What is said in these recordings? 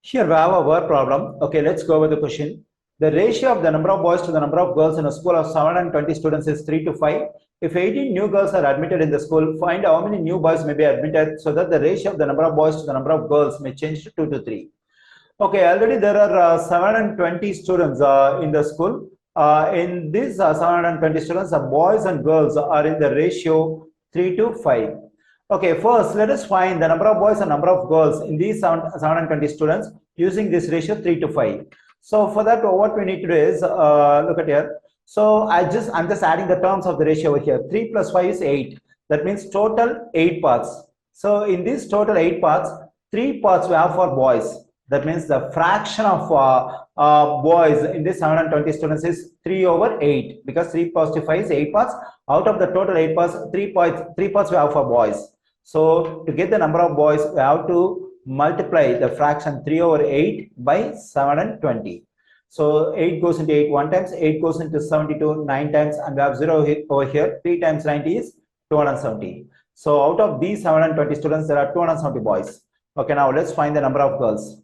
Here we have a word problem. Okay, let's go over the question. The ratio of the number of boys to the number of girls in a school of 720 students is 3 to 5. If 18 new girls are admitted in the school, find how many new boys may be admitted so that the ratio of the number of boys to the number of girls may change to 2 to 3. Okay, already there are 720 students in the school. In these 720 students, boys and girls are in the ratio 3 to 5. Okay, first let us find the number of boys and number of girls in these 720 students using this ratio 3 to 5. So for that, what we need to do is look at here. So I'm just adding the terms of the ratio over here. 3 plus 5 is 8. That means total 8 parts. So in these total 8 parts, 3 parts we have for boys. That means the fraction of boys in this 720 students is 3 over 8, because 3 positive 5 is 8 parts. Out of the total 8 parts, 3 parts we have for boys. So to get the number of boys, we have to multiply the fraction 3 over 8 by 720. So 8 goes into 8 one times, 8 goes into 72 9 times, and we have 0 over here. 3 times 90 is 270. So out of these 720 students, there are 270 boys. Okay, now let's find the number of girls.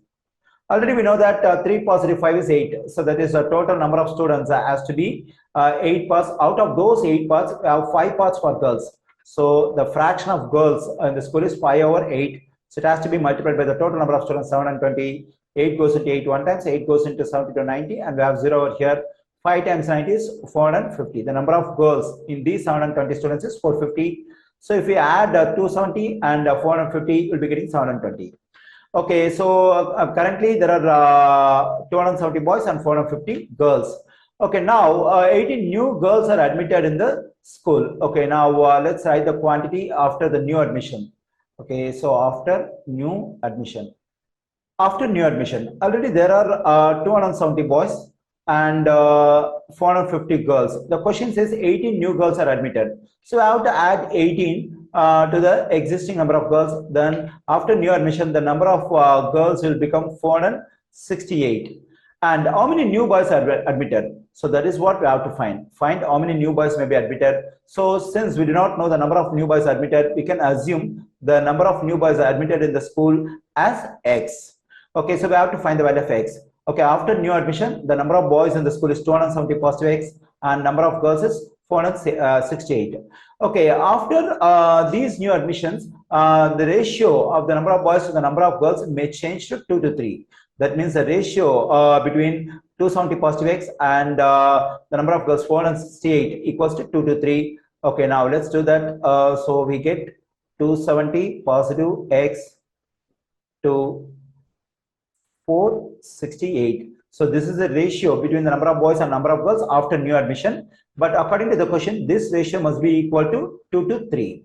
Already we know that 3 positive 5 is 8. So that is the total number of students has to be 8 parts. Out of those 8 parts, we have 5 parts for girls. So the fraction of girls in the school is 5 over 8. So it has to be multiplied by the total number of students, 720. 8 goes into 8 one times, 8 goes into 70 to 90, and we have 0 over here. 5 times 90 is 450. The number of girls in these 720 students is 450. So if we add 270 and 450, we'll be getting 720. Okay, so currently there are 270 boys and 450 girls. Okay, now 18 new girls are admitted in the school. Okay, now let's write the quantity after the new admission. Okay, so after new admission. After new admission, already there are 270 boys and 450 girls. The question says 18 new girls are admitted. So I have to add 18 to the existing number of girls. Then after new admission, the number of girls will become 468. And how many new boys are admitted? So that is what we have to find. Find how many new boys may be admitted. So since we do not know the number of new boys admitted, we can assume the number of new boys admitted in the school as X. Okay, so we have to find the value of X. Okay, after new admission, the number of boys in the school is 270 positive X, and number of girls is 468. Okay, after these new admissions, the ratio of the number of boys to the number of girls may change to 2 to 3. That means the ratio between 270 positive X and the number of girls 468 equals to 2 to 3. Okay, now let's do that. So we get 270 positive X to 468. So this is the ratio between the number of boys and number of girls after new admission. But according to the question, this ratio must be equal to 2 to 3.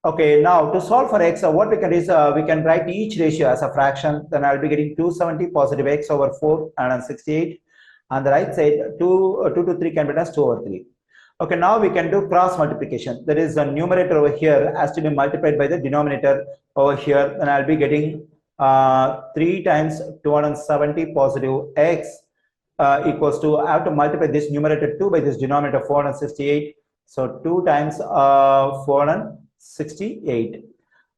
Okay, now to solve for X, what we can do is we can write each ratio as a fraction. Then I'll be getting 270 positive X over 468. On the right side, 2 to 3 can be done as 2 over 3. Okay, now we can do cross multiplication. That is, the numerator over here has to be multiplied by the denominator over here. Then I'll be getting 3 times 270 positive X equals to, I have to multiply this numerator 2 by this denominator 468. So 2 times 468.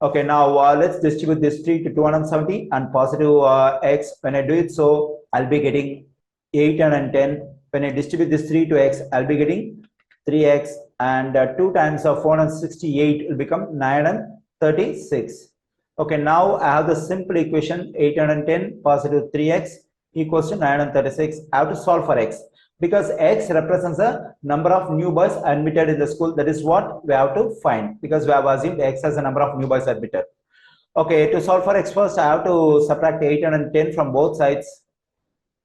Okay, now let's distribute this 3 to 270 and positive X. When I do it, so I'll be getting 810. When I distribute this 3 to X, I'll be getting 3X, and 2 times 468 will become 936. Okay, now I have the simple equation 810 positive 3X equals to 936. I have to solve for X because X represents the number of new boys admitted in the school. That is what we have to find because we have assumed X as the number of new boys admitted. Okay, to solve for X first, I have to subtract 810 from both sides.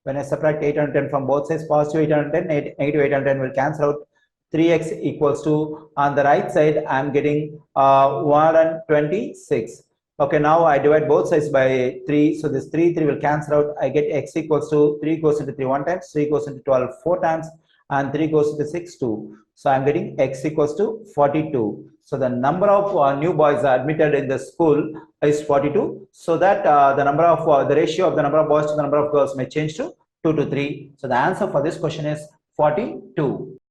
When I subtract 810 from both sides, positive 810, negative 810 will cancel out. 3X equals to, on the right side, I am getting 126. Okay, now I divide both sides by 3. So this 3 will cancel out. I get X equals to 3 goes into 3 one times, 3 goes into 12 4 times, and 3 goes into 6 2. So I'm getting X equals to 42. So the number of new boys admitted in the school is 42. So that the number of the ratio of the number of boys to the number of girls may change to 2 to 3. So the answer for this question is 42.